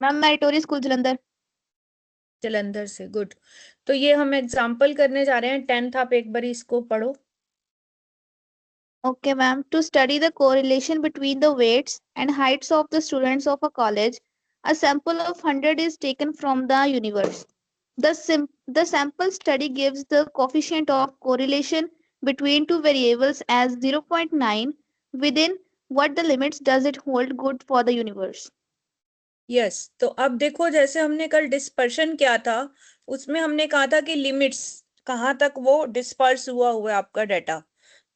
Ma'am meritorious school Jalandhar. Jalandhar से, good. तो ये हम एग्जाम्पल करने जा रहे हैं 10th, आप एक बार इसको पढ़ो। Okay, ma'am. To study the correlation between the weights and heights of the students of a college, a sample of 100 is taken from the universe. The sample study gives the coefficient of correlation between two variables as 0.9. Within what the limits does it hold good for the universe? Yes, तो अब देखो, जैसे हमने कल dispersion किया था, उसमें हमने कहा था कि लिमिट्स कहाँ तक वो डिस्पर्स हुआ हुआ है आपका डाटा।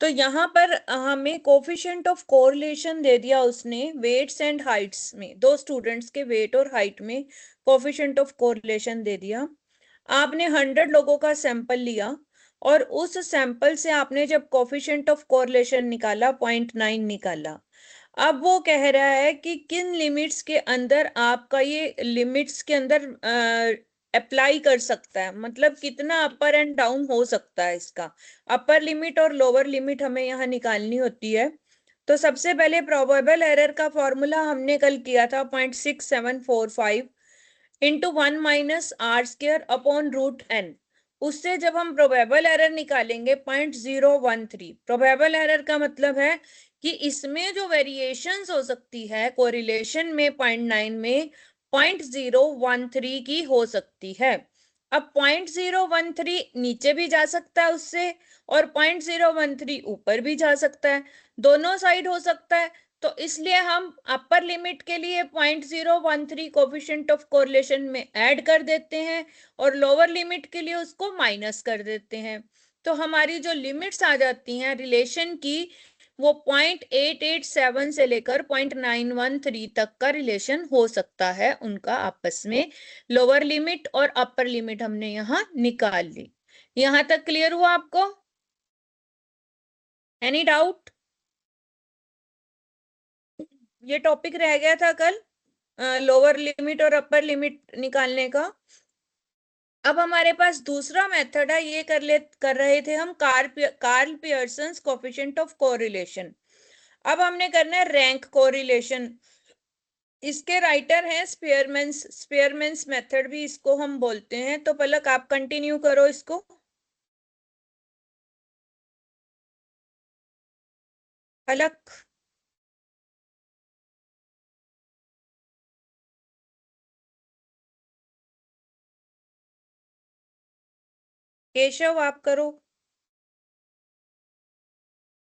तो यहाँ पर हमें कोफिशिएंट ऑफ कोरिलेशन दे दिया उसने वेट्स एंड हाइट्स में, दो स्टूडेंट्स के वेट और हाइट में कोफिशिएंट ऑफ कोरिलेशन दे दिया। आपने 100 लोगों का सैंपल लिया और उस सैंपल से आपने जब कोफिशिएंट ऑफ कोरिलेशन निकाला 0.9 निकाला। अब वो कह रहा है कि किन लिमिट्स के अंदर आपका ये लिमिट्स के अंदर अप्लाई कर सकता है, मतलब कितना अपर एंड डाउन हो सकता है इसका। अपर लिमिट और लोअर लिमिट हमें यहाँ निकालनी होती है। तो सबसे पहले प्रोबेबल एरर का फॉर्मूला हमने कल किया था 0.6745 इंटू 1 - r² अपॉन √n। उससे जब हम प्रोबेबल एरर निकालेंगे 0.013, प्रोबेबल एरर का मतलब है कि इसमें जो वेरिएशंस हो सकती है कोरिलेशन में 0.9 में 0.013 की हो सकती है। अब 0.013 नीचे भी जा सकता है उससे, और 0.013 ऊपर भी जा सकता है, दोनों साइड हो सकता है। तो इसलिए हम अपर लिमिट के लिए 0.013 कोफिशिएंट ऑफ कोरिलेशन में ऐड कर देते हैं और लोअर लिमिट के लिए उसको माइनस कर देते हैं। तो हमारी जो लिमिट्स आ जाती हैं रिलेशन की, वो 0.887 से लेकर 0.913 तक का रिलेशन हो सकता है उनका आपस में। लोअर लिमिट और अपर लिमिट हमने यहाँ निकाल ली। यहां तक क्लियर हुआ आपको? Any doubt? ये टॉपिक रह गया था कल, लोअर लिमिट और अपर लिमिट निकालने का। अब हमारे पास दूसरा मेथड है, ये कर रहे थे हम Karl Pearson's coefficient of correlation. अब हमने करना है रैंक कोरिलेशन। इसके राइटर हैं स्पीयरमैन्स मेथड भी इसको हम बोलते हैं। तो पलक आप कंटिन्यू करो इसको। पलक, केशव आप करो।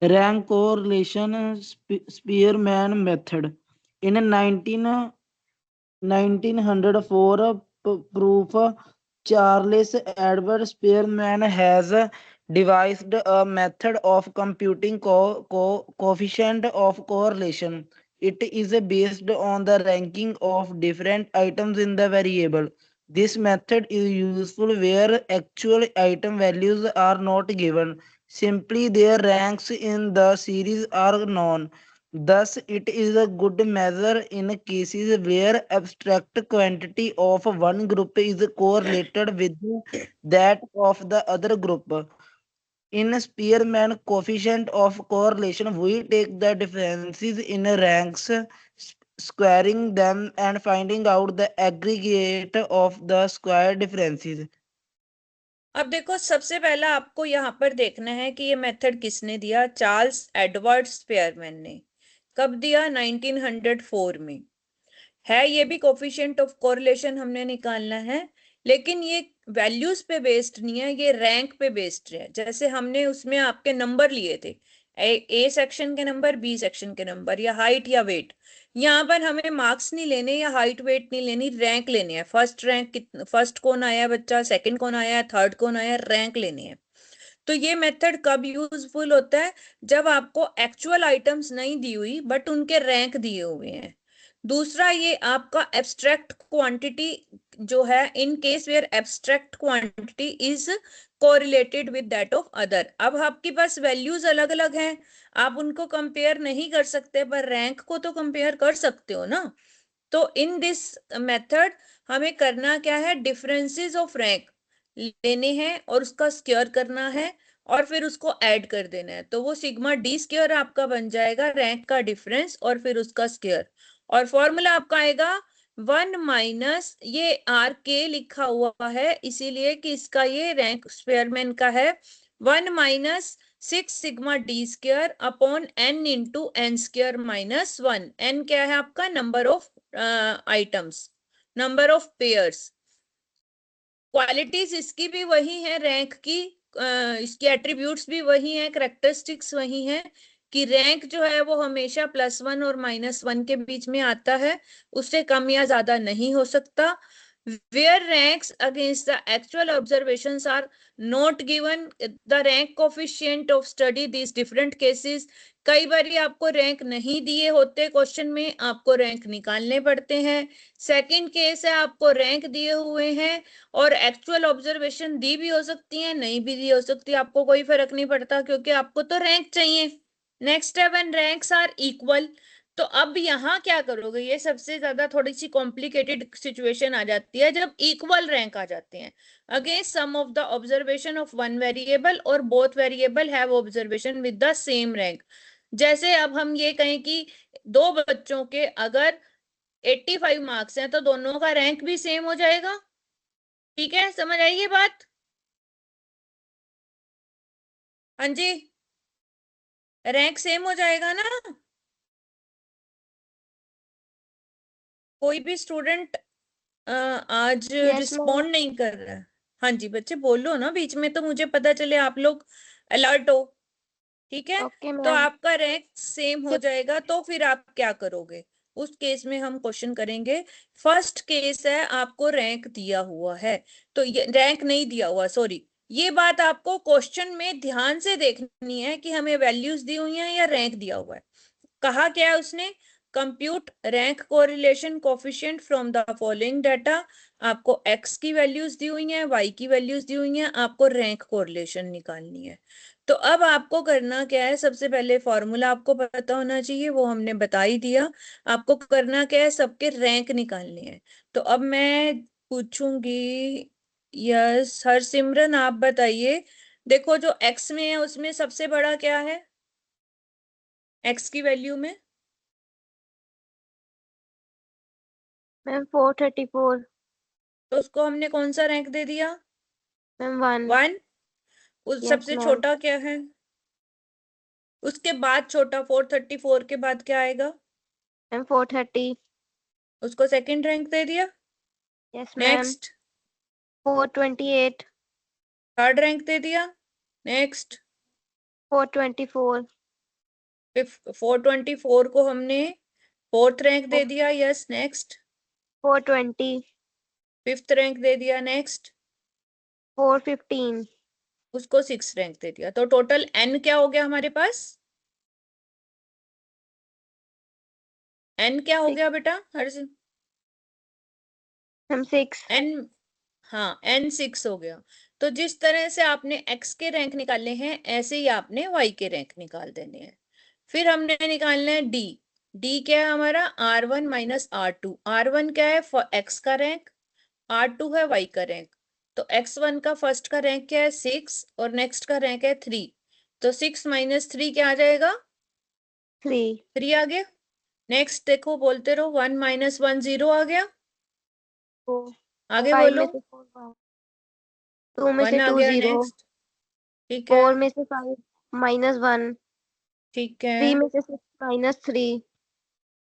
Rank correlation Spearman method. In 1904 proof, Charles Edward Spearman has devised a method of computing coefficient of correlation. It is based on the ranking of different items in the variable. This method is useful where actual item values are not given. Simply their ranks in the series are known. Thus, it is a good measure in cases where abstract quantity of one group is correlated with that of the other group. In Spearman coefficient of correlation, we take the differences in ranks, squaring them and finding out the aggregate of the square differences. अब देखो, सबसे पहला आपको यहाँ पर देखना है कि ये मेथड किसने दिया। चार्ल्स एडवर्ड स्पेयरमैन ने। कब दिया? 1904 में। है ये भी कोफिशिएंट ऑफ कोरिलेशन हमने निकालना है, लेकिन ये वैल्यूज पे बेस्ड नहीं है, ये रैंक पे बेस्ड है। जैसे हमने उसमें आपके नंबर लिए थे, ए सेक्शन के नंबर, बी सेक्शन के नंबर, या हाइट या वेट। यहाँ पर हमें मार्क्स नहीं लेने या हाइट वेट नहीं लेनी, रैंक लेने हैं। फर्स्ट रैंक, फर्स्ट कौन आया बच्चा, सेकंड कौन आया, थर्ड कौन आया, रैंक लेने हैं। तो ये मेथड कब यूजफुल होता है? जब आपको एक्चुअल आइटम्स नहीं दी हुई बट उनके रैंक दिए हुए हैं। दूसरा, ये आपका एब्स्ट्रैक्ट क्वांटिटी जो है, in case where abstract quantity is correlated with that of other. अब आपके पास वैल्यूज अलग अलग हैं, आप उनको कंपेयर नहीं कर सकते, पर रैंक को तो कंपेयर कर सकते हो ना। तो इन दिस मेथड हमें करना क्या है, डिफरेंसेस ऑफ रैंक लेने हैं और उसका स्क्वायर करना है और फिर उसको ऐड कर देना है। तो वो सिग्मा डी स्क्वायर आपका बन जाएगा, रैंक का डिफरेंस और फिर उसका स्क्वायर। और फॉर्मूला आपका आएगा 1 माइनस ये आर के लिखा हुआ है इसीलिए कि इसका ये रैंक स्पेयरमैन का है, 1 minus 6 sigma D square upon n into N square minus 1। n क्या है आपका? Number of items, number of pairs. Qualities इसकी भी वही है रैंक की, इसकी एट्रीब्यूट्स भी वही हैं, करेक्टरिस्टिक्स वही हैं कि रैंक जो है वो हमेशा +1 और -1 के बीच में आता है, उससे कम या ज्यादा नहीं हो सकता। where ranks against the actual observations are not given the rank coefficient of study these different cases। कई बार आपको रैंक नहीं दिए होते क्वेश्चन में, आपको रैंक निकालने पड़ते हैं। सेकंड केस है आपको रैंक दिए हुए हैं और एक्चुअल ऑब्जर्वेशन दी भी हो सकती है, नहीं भी दी हो सकती, आपको कोई फर्क नहीं पड़ता क्योंकि आपको तो रैंक चाहिए। नेक्स्ट है व्हेन रैंक्स आर इक्वल। तो अब यहाँ क्या करोगे, ये सबसे ज्यादा थोड़ी सी कॉम्प्लिकेटेड सिचुएशन आ जाती है जब इक्वल रैंक आ जाते हैं। Against sum of the observation of one variable और both variable have observation with the same rank. जैसे अब हम ये कहें कि दो बच्चों के अगर 85 मार्क्स हैं तो दोनों का रैंक भी सेम हो जाएगा। ठीक है, समझ आई ये बात? हाँ जी, रैंक सेम हो जाएगा ना। कोई भी स्टूडेंट आज यस रिस्पॉन्ड नहीं कर रहा है। हाँ जी बच्चे बोलो ना बीच में, तो मुझे पता चले आप लोग अलर्ट हो। ठीक है, ओके तो मैम। आपका रैंक सेम हो जाएगा, तो फिर आप क्या करोगे उस केस में हम क्वेश्चन करेंगे। फर्स्ट केस है आपको रैंक दिया हुआ है, तो ये रैंक नहीं दिया हुआ, सॉरी, ये बात आपको क्वेश्चन में ध्यान से देखनी है कि हमें वैल्यूज दी हुई हैं या रैंक दिया हुआ है। कहा क्या है उसने? Compute rank correlation coefficient from the following data. आपको x की वैल्यूज दी हुई हैं, y की वैल्यूज दी हुई हैं, आपको रैंक कोरिलेशन निकालनी है। तो अब आपको करना क्या है, सबसे पहले फॉर्मूला आपको पता होना चाहिए, वो हमने बता ही दिया। आपको करना क्या है, सबके रैंक निकालने हैं। तो अब मैं पूछूंगी, यस हरसिमरन आप बताइए। देखो जो x में है उसमें सबसे बड़ा क्या है, x की वैल्यू में? मैम 434। तो उसको हमने कौन सा रैंक दे दिया? मैम 1। 1। उस यस सबसे मैम। छोटा क्या है? उसके बाद छोटा 434 के बाद क्या आएगा? मैम 430। उसको सेकंड रैंक दे दिया। Yes ma'am. Next 428। Third rank दे दिया। नेक्स्ट 424। 424 को हमने फोर्थ रैंक दे दिया। Yes next 420। फिफ्थ रैंक दे दिया। नेक्स्ट 415। उसको सिक्स रैंक दे दिया। तो टोटल एन क्या हो गया हमारे पास? एन क्या हो गया बेटा हर से? मैम 6। एन, हाँ एन 6 हो गया। तो जिस तरह से आपने एक्स के रैंक निकाले हैं ऐसे ही आपने वाई के रैंक निकाल देने हैं। फिर हमने निकालना है डी। डी क्या है हमारा? R1 minus R2। R1 क्या है? एक्स का रैंक, R2 है वाई का रैंक। तो x1 का फर्स्ट का रैंक क्या है? 6 और नेक्स्ट का रैंक है 3। तो 6 माइनस 3 क्या आ जाएगा? 3। 3 आ गया। नेक्स्ट देखो बोलते रहो, 1 माइनस 1 0 आ गया। 4। आगे 5 बोलो। में से 4 2 में से 1 आ 2 गया। 0। नेक्स्ट ठीक है। 4 में से 5 -1। ठीक है। 3 में से 6 -3।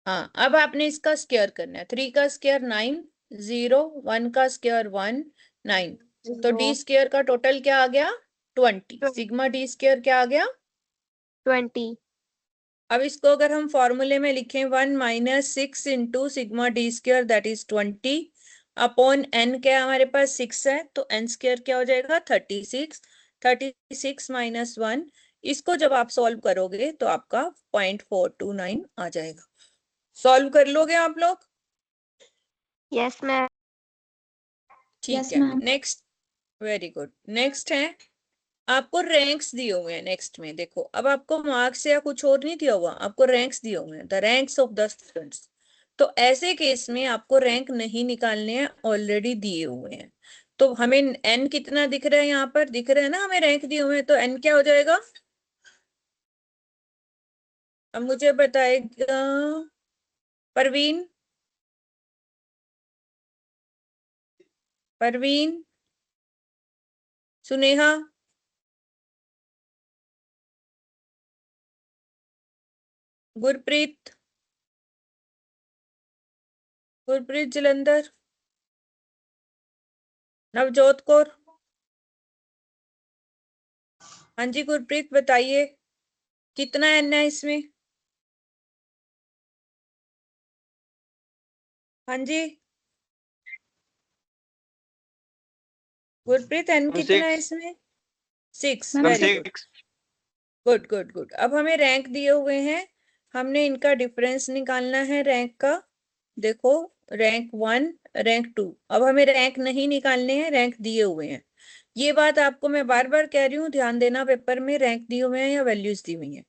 हाँ अब आपने इसका स्क्वायर करना है। 3 का स्क्वायर 9, 0, 1 का स्क्वायर 1, 9। तो 0। डी स्क्वायर का टोटल क्या आ गया? 20। 20। सिग्मा डी स्क्वायर क्या आ गया? 20। अब इसको अगर हम फॉर्मूले में लिखें, 1 minus 6 into sigma D square that is 20 upon N क्या हमारे पास 6 है, तो एन स्क्वायर क्या हो जाएगा? 36। 36 माइनस 1, इसको जब आप सॉल्व करोगे तो आपका 0.429 आ जाएगा। सॉल्व कर लोगे आप लोग? Yes ma'am. ठीक है। Next, very good. नेक्स्ट है आपको रैंक्स दिए हुए हैं। नेक्स्ट में देखो, अब आपको मार्क्स या कुछ और नहीं दिया हुआ, आपको रैंक्स दिए हुए हैं, the ranks of the students. तो ऐसे केस में आपको रैंक नहीं निकालने हैं, ऑलरेडी दिए हुए हैं। तो हमें एन कितना दिख रहा है? यहाँ पर दिख रहा है ना हमें रैंक दिए हुए हैं, तो एन क्या हो जाएगा? अब मुझे बताएगा परवीन। परवीन, सुनेहा, गुरप्रीत, गुरप्रीत जलंधर, नवजोत कौर। हाँ जी गुरप्रीत बताइए, कितना एन है इसमें? हाँ जी गुरप्रीत, एन कितना है 6 इसमें? 6। Ma'am very good, 6 good good good. अब हमें रैंक दिए हुए हैं, हमने इनका डिफरेंस निकालना है रैंक का। देखो, रैंक 1, रैंक 2। अब हमें रैंक नहीं निकालने हैं, रैंक दिए हुए हैं। ये बात आपको मैं बार बार कह रही हूँ, ध्यान देना, पेपर में रैंक दिए हुए हैं या वैल्यूज दी हुई हैं।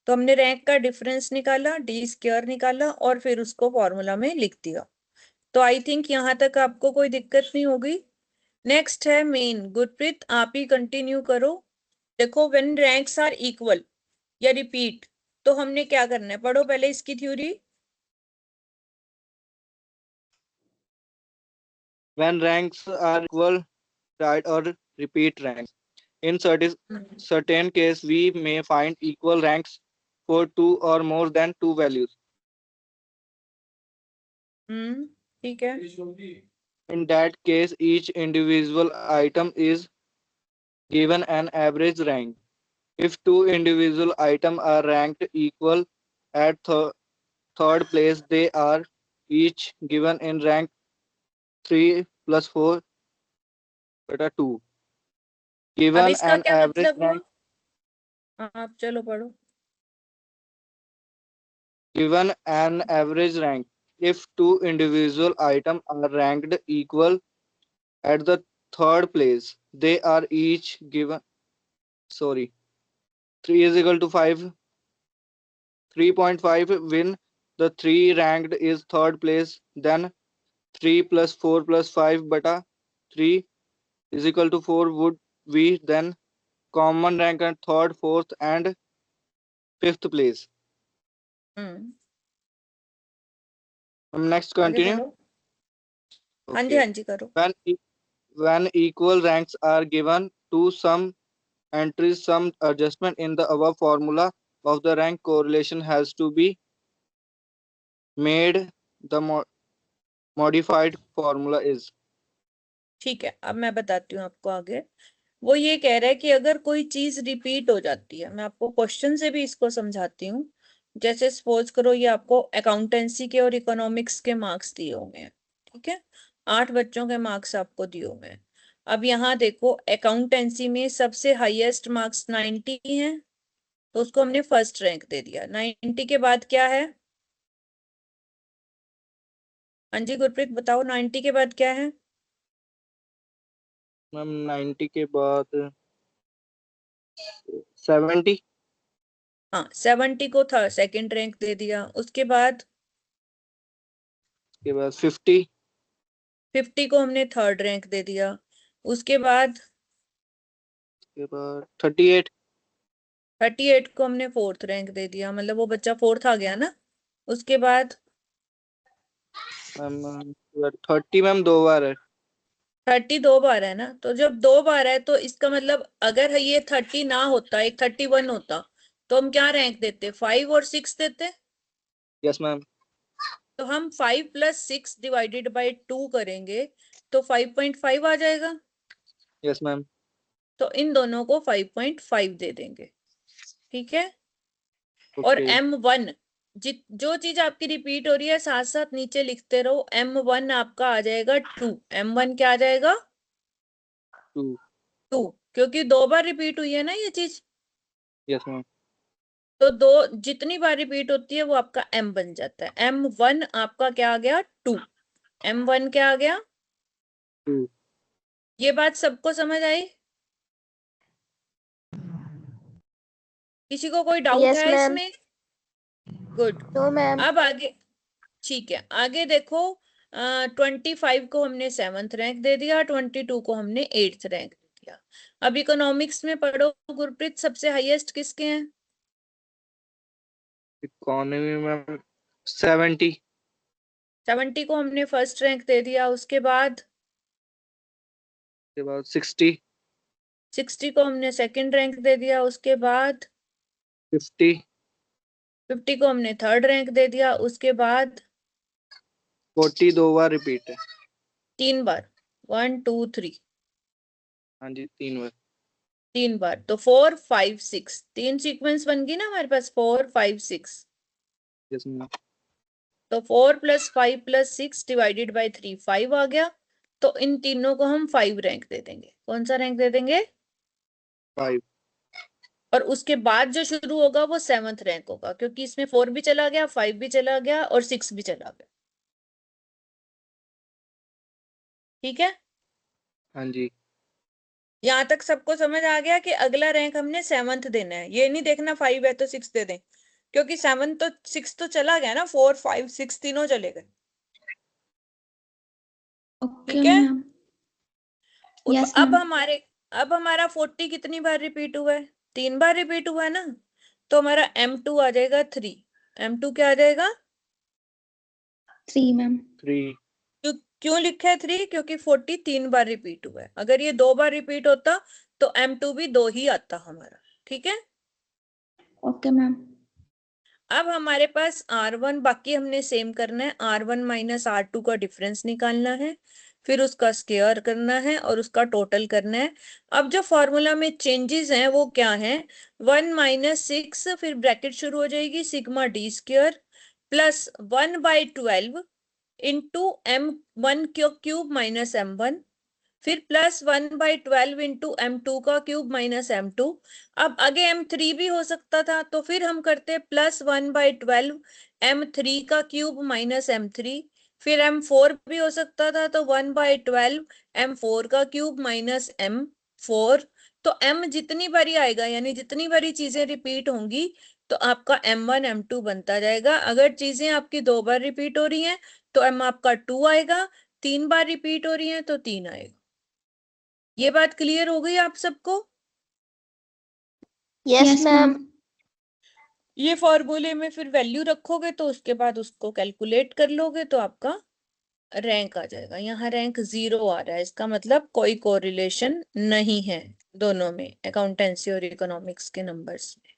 तो हमने रैंक का डिफरेंस निकाला, डी स्क्वायर निकाला और फिर उसको फॉर्मूला में लिख दिया। तो आई थिंक यहाँ तक आपको कोई दिक्कत नहीं होगी। नेक्स्ट है मेन। गुरप्रीत आप ही कंटिन्यू करो। देखो, व्हेन रैंक्स आर इक्वल या रिपीट, तो हमने क्या करना है, पढ़ो पहले इसकी theory. when ranks are equal, right, or repeat ranks. In certain case, we may find equal ranks for two or more than two values. ठीक है। In that case, each individual item is given an average rank. If two individual items are ranked equal at third place, they are each given in rank 3 plus 4 beta 2. अब Given इसका an क्या average मतलब हुआ? rank आप चलो पढ़ो। Given an average rank, if two individual items are ranked equal at the third place, they are each given, sorry, 3 is equal to 5, 3.5. When the 3 ranked is third place, then 3 plus 4 plus 5 beta 3 is equal to 4 would be then common rank at third, fourth and fifth place. Hmm Next आगे continue. पढ़ो। हाँ जी Okay. हाँ जी करो। When equal ranks are given to some entries, some adjustment in the above formula of the rank correlation has to be made. The modified formula is. ठीक है, अब मैं बताती हूँ आपको आगे। वो ये कह रहा है कि अगर कोई चीज रिपीट हो जाती है, मैं आपको क्वेश्चन से भी इसको समझाती हूँ। जैसे सपोज करो, ये आपको अकाउंटेंसी के और इकोनॉमिक्स के मार्क्स दिए हुए हैं, ठीक है। 8 बच्चों के मार्क्स आपको दिए हुए हैं। अब यहाँ देखो, अकाउंटेंसी में सबसे हाईएस्ट मार्क्स 90 हैं, तो उसको हमने फर्स्ट रैंक दे दिया। 90 के बाद क्या है? हाँ जी गुरप्रीत बताओ, 90 के बाद क्या है? मैम 90 के बाद 70 हाँ, 70 को था सेकंड रैंक दे दिया। उसके बाद के बाद 50 50 को हमने थर्ड रैंक दे दिया। उसके बाद के बाद 38 38 को हमने फोर्थ रैंक दे दिया, मतलब वो बच्चा फोर्थ आ गया ना। उसके बाद मैम 30 मैम 2 बार है 30 2 बार है ना, तो जब 2 बार है तो इसका मतलब अगर ये 30 ना होता, एक 31 होता, तो हम क्या रैंक देते? 5 और 6 देते। यस मैम तो हम 5 + 6 डिवाइडेड बाई 2 करेंगे तो 5.5 आ जाएगा। यस मैम तो इन दोनों को 5.5 दे देंगे, ठीक है। और ओके M1, जो चीज आपकी रिपीट हो रही है साथ साथ नीचे लिखते रहो। M1 आपका आ जाएगा 2। M1 क्या आ जाएगा? 2 2, क्योंकि 2 बार रिपीट हुई है ना ये चीज। यस मैम तो जितनी बार रिपीट होती है वो आपका M बन जाता है। M1 आपका क्या आ गया? 2। M1 क्या आ गया? 2 ये बात सबको समझ आई? किसी को कोई डाउट यस है मैम। इसमें? गुड। No ma'am. अब आगे, ठीक है, आगे देखो। 25 को हमने 7th रैंक दे दिया, 22 को हमने 8th रैंक दे दिया। अब इकोनॉमिक्स में पढ़ो गुरप्रीत, सबसे हाईएस्ट किसके हैं? इकोनॉमी मैम 70 70 को हमने फर्स्ट रैंक दे दिया। उसके बाद उसके बाद 60, 60 को हमने सेकंड रैंक दे दिया, उसके बाद 50, 50 को हमने थर्ड रैंक दे दिया, उसके बाद 40 2 बार रिपीट है। 3 बार, 1 2 3, हाँ जी 3 बार। 3 बार, तो 4 5 6, 3 सीक्वेंस बन गई ना हमारे पास, 4 5 6। Yes ma'am. तो 4 + 5 + 6 डिवाइडेड बाई 3 5 आ गया। तो इन तीनों को हम 5 रैंक दे देंगे। कौन सा रैंक दे देंगे? 5। और उसके बाद जो शुरू होगा वो 7th रैंक होगा, क्योंकि इसमें 4 भी चला गया, 5 भी चला गया और 6 भी चला गया। ठीक है, हाँ जी। यहां तक सबको समझ आ गया कि अगला रैंक हमने 7th देना है। ये नहीं देखना 5 है तो 6 दे दें, क्योंकि 7 तो 6 तो चला गया ना, 4 5 6 तीनों चले गए। ओके ठीक है, मैम। यस अब मैम। हमारा 40 कितनी बार रिपीट हुआ है? 3 बार रिपीट हुआ है ना, तो हमारा M2 आ जाएगा 3। M2 क्या आ जाएगा? 3 मैम। 3। क्यों लिखा है 3? क्योंकि 40 3 बार रिपीट हुआ है। अगर ये 2 बार रिपीट होता तो M2 भी 2 ही आता हमारा। ठीक है, ओके मैम। अब हमारे पास R1 बाकी हमने सेम करना है। R1 - R2 का डिफरेंस निकालना है, फिर उसका स्क्वायर करना है और उसका टोटल करना है। अब जो फॉर्मूला में चेंजेस हैं वो क्या है? 1 - 6, फिर ब्रैकेट शुरू हो जाएगी, sigma d² plus 1/12 into M1 cube -M1, फिर प्लस 1/12 इंटू M2 का क्यूब -M2। अब आगे M3 भी हो सकता था, तो फिर हम करते प्लस 1/12 M3 का क्यूब -M3, फिर M4 भी हो सकता था, तो 1/12 M4 का क्यूब -M4। तो M जितनी बारी आएगा, यानी जितनी बारी चीजें रिपीट होंगी, तो आपका M1 M2 बनता जाएगा। अगर चीजें आपकी 2 बार रिपीट हो रही हैं तो M आपका 2 आएगा, 3 बार रिपीट हो रही हैं तो 3 आएगा। ये बात क्लियर हो गई आप सबको? Yes ma'am. ये फॉर्मूले में फिर वैल्यू रखोगे तो उसके बाद उसको कैलकुलेट कर लोगे तो आपका रैंक आ जाएगा। यहाँ रैंक 0 आ रहा है, इसका मतलब कोई कोरिलेशन नहीं है दोनों में, अकाउंटेंसी और इकोनॉमिक्स के नंबर्स में।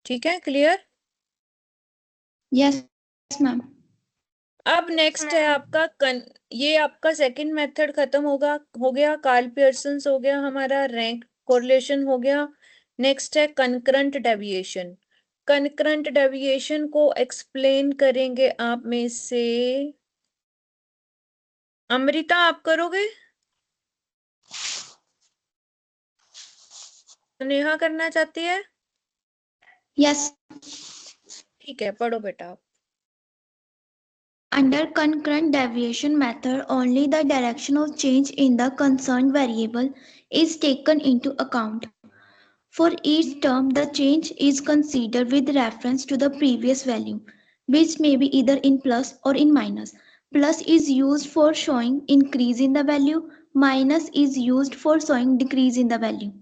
ठीक है, क्लियर? Yes ma'am. अब नेक्स्ट है आपका ये आपका सेकंड मेथड खत्म हो गया। कार्ल पियर्सन्स हो गया, हमारा रैंक कोरिलेशन हो गया। नेक्स्ट है कंकरंट डेविएशन। कंकरंट डेविएशन को एक्सप्लेन करेंगे आप में से अमृता, आप करोगे? नेहा करना चाहती है? यस। ठीक है, पढ़ो बेटा आप। Under concurrent deviation method, only the direction of change in the concerned variable is taken into account. For each term, the change is considered with reference to the previous value, which may be either in plus or in minus. Plus is used for showing increase in the value, minus is used for showing decrease in the value.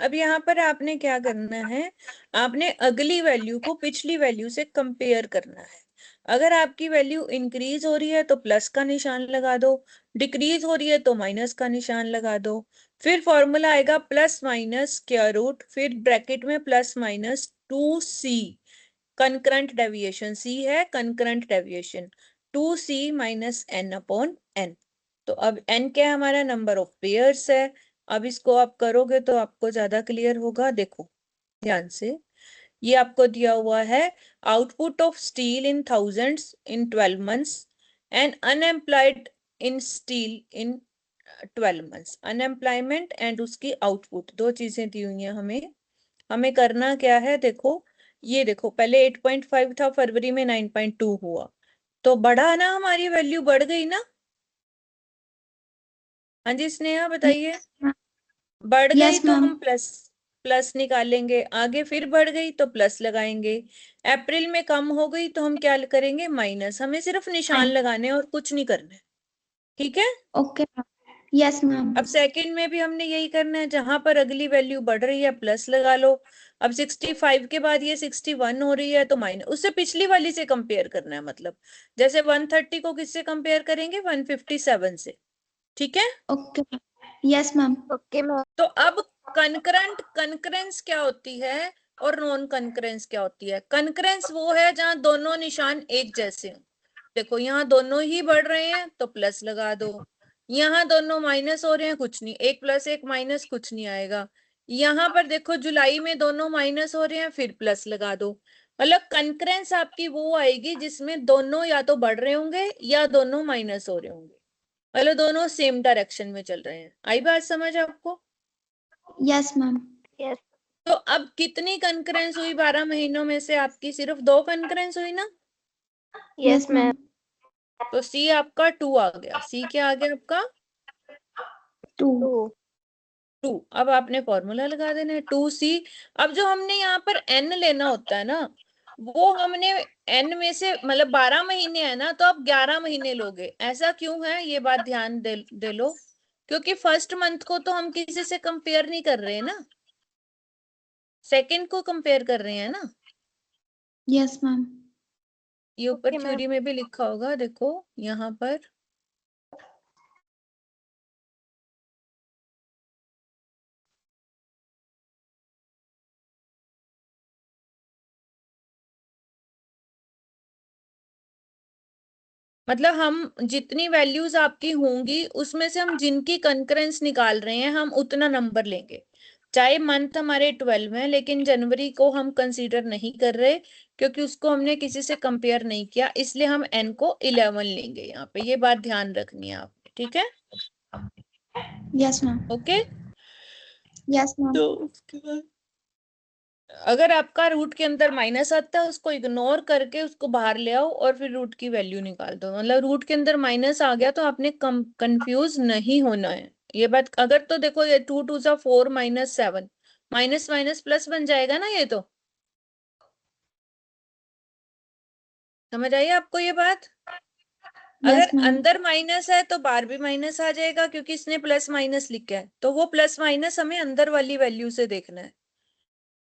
अब यहाँ पर आपने क्या करना है? आपने अगली value को पिछली वैल्यू से कंपेयर करना है। अगर आपकी वैल्यू इंक्रीज हो रही है तो प्लस का निशान लगा दो, डिक्रीज हो रही है तो माइनस का निशान लगा दो। फिर फॉर्मूला आएगा प्लस माइनस स्क्वायर रूट, फिर ब्रैकेट में plus minus 2c। Concurrent deviation c है, कंकरंट डेविएशन 2c - n/n। तो अब n क्या है? हमारा नंबर ऑफ पेयर्स है। अब इसको आप करोगे तो आपको ज्यादा क्लियर होगा। देखो ध्यान से, ये आपको दिया हुआ है output of steel in thousands in 12 months and unemployed in steel in 12 months. Unemployment and उसकी आउटपुट, दो चीजें दी हुई हैं हमें। हमें करना क्या है? देखो, ये देखो, पहले 8.5 था, फरवरी में 9.2 हुआ, तो बढ़ा ना, हमारी वैल्यू बढ़ गई ना? हाँ जी स्नेहा बताइए। बढ़ गई Yes, तो ma'am. हम प्लस प्लस निकालेंगे, आगे फिर बढ़ गई तो प्लस लगाएंगे। अप्रैल में कम हो गई तो हम क्या करेंगे? माइनस। हमें सिर्फ निशान लगाने और कुछ नहीं करना है। ठीक है, Okay. Yes, ma'am. अब सेकंड में भी हमने यही करना है, जहां पर अगली वैल्यू बढ़ रही है प्लस लगा लो। अब 65 के बाद ये 61 हो रही है तो माइनस, उससे पिछली वाली से कंपेयर करना है। मतलब जैसे 130 को किससे कंपेयर करेंगे? 157 से। ठीक है। Okay. Yes ma'am. Okay ma'am. तो अब कंकरेंस क्या होती है और नॉन कंकरेंस क्या होती है? कंकरेंस वो है जहां दोनों निशान एक जैसे हो। देखो यहाँ दोनों ही बढ़ रहे हैं तो प्लस लगा दो, यहाँ दोनों माइनस हो रहे हैं कुछ नहीं, 1 + 1 - कुछ नहीं आएगा। यहाँ पर देखो जुलाई में दोनों माइनस हो रहे हैं फिर प्लस लगा दो। मतलब कंकरेंस आपकी वो आएगी जिसमें दोनों या तो बढ़ रहे होंगे या दोनों माइनस हो रहे होंगे, मतलब दोनों सेम डायरेक्शन में चल रहे हैं। आई बात समझ आपको? Yes ma'am. यस। तो अब कितनी कंकरेंस हुई 12 महीनों में से? आपकी सिर्फ 2 कंकरेंस हुई ना। Yes ma'am. तो सी आपका 2 आ गया। सी क्या आ गया आपका? 2। 2। अब आपने फॉर्मूला लगा देना है 2C। अब जो हमने यहाँ पर n लेना होता है ना, वो हमने n में से मतलब 12 महीने है ना, तो आप 11 महीने लोगे। ऐसा क्यों है ये बात ध्यान दे लो, क्योंकि फर्स्ट मंथ को तो हम किसी से कंपेयर नहीं कर रहे हैं ना, सेकंड को कंपेयर कर रहे हैं ना। Yes ma'am. ये ऊपर Okay, ma'am. थ्योरी में भी लिखा होगा, देखो यहाँ पर। मतलब हम जितनी वैल्यूज आपकी होंगी उसमें से हम जिनकी कंकरेंस निकाल रहे हैं हम उतना नंबर लेंगे। चाहे मंथ हमारे 12 है लेकिन जनवरी को हम कंसीडर नहीं कर रहे क्योंकि उसको हमने किसी से कंपेयर नहीं किया, इसलिए हम n को 11 लेंगे यहाँ पे। ये बात ध्यान रखनी है आपने, ठीक है। Yes ma'am. Okay. Yes ma'am. तो उसके बाद अगर आपका रूट के अंदर माइनस आता है उसको इग्नोर करके उसको बाहर ले आओ और फिर रूट की वैल्यू निकाल दो। मतलब रूट के अंदर माइनस आ गया तो आपने कंफ्यूज नहीं होना है, ये बात। अगर तो देखो ये 2 × 2 = 4 - 7 माइनस माइनस प्लस बन जाएगा ना, ये तो समझ आई आपको ये बात? अगर यस मैम। अंदर माइनस है तो बाहर भी माइनस आ जाएगा क्योंकि इसने प्लस माइनस लिखा है, तो वो प्लस माइनस हमें अंदर वाली वैल्यू से देखना है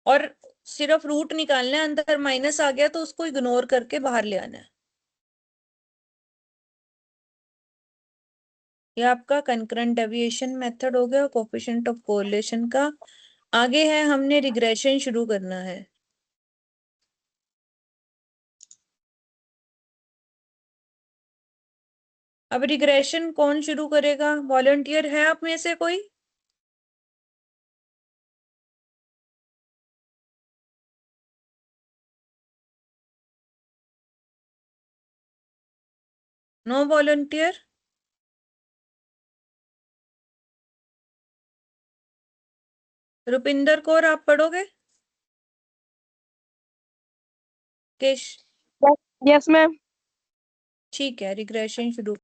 और सिर्फ रूट निकालना है। अंदर माइनस आ गया तो उसको इग्नोर करके बाहर ले आना है। ये आपका कंकरेंट डेविएशन मेथड हो गया, कोएफिशिएंट ऑफ कोरिलेशन का। आगे है हमने रिग्रेशन शुरू करना है। अब रिग्रेशन कौन शुरू करेगा? वॉलंटियर है आप में से कोई? No volunteer? रुपिंदर कौर आप पढ़ोगे? केश? Yes ma'am. ठीक है, रिग्रेशन शुरू